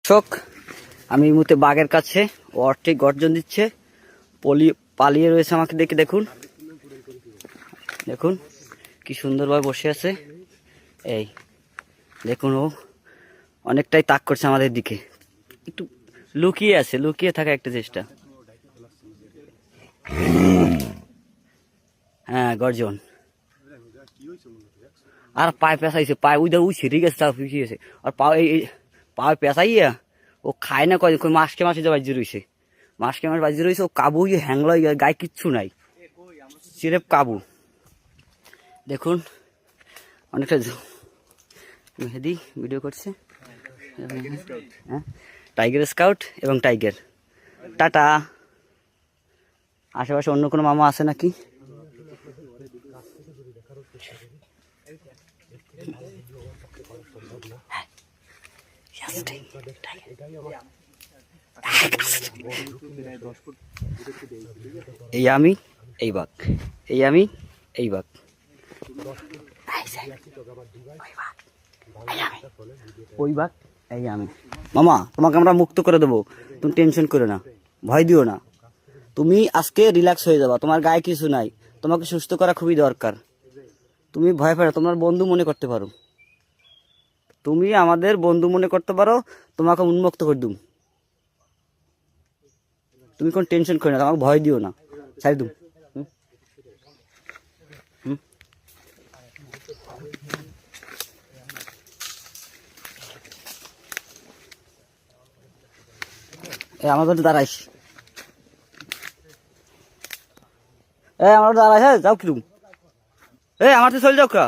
দর্শক, আমি এই মুহূর্তে বাঘের কাছে। ও ঠিক গর্জন দিচ্ছে, পালিয়ে রয়েছে আমাকে দেখে। দেখুন দেখুন কি সুন্দরভাবে বসে আছে। এই দেখুন, ও অনেকটাই তাক করছে আমাদের দিকে, একটু লুকিয়ে আছে, লুকিয়ে থাকা একটা চেষ্টা। হ্যাঁ, গর্জন। আর পায়ে পেঁচাইছে, পায়ে উইদার উঠছে, ঠিক আছে, পিছিয়েছে। আর পায়ে পেঁচাইয়া ও খায় না, কয় মাসকে মাসে যে বাজি রয়েছে, মাসকে মাস বাজি রয়েছে। ও কাবু হ্যাংলা গায়ে কিচ্ছু নাই, সিরেপ কাবু। দেখুন অনেকটা মেহেদি ভিডিও করছে। হ্যাঁ, টাইগার স্কাউট এবং টাইগার। টাটা। আশেপাশে অন্য কোনো মামা আছে নাকি? এই আমি, এই বাঘ, এই আমি, এই বাঘ, ওই বাঘ, এই আমি। মামা, তোমাকে আমরা মুক্ত করে দেবো, তুমি টেনশন করো না, ভয় দিও না। তুমি আজকে রিল্যাক্স হয়ে যাবা, তোমার গায়ে কিছু নাই, তোমাকে সুস্থ করা খুবই দরকার। তুমি ভয় পাও, তোমার বন্ধু মনে করতে পারো, তুমি আমাদের বন্ধু মনে করতে পারো, তোমাকে উন্মুক্ত করে দুম। তুমি কোন টেনশন করো না, আমাকে ভয় দিও না, ছাড়ি দুম। আমাদের দাঁড়াইস, আমার দাঁড়াইস, যাও কিরম, আমার তো চলে যাও কা।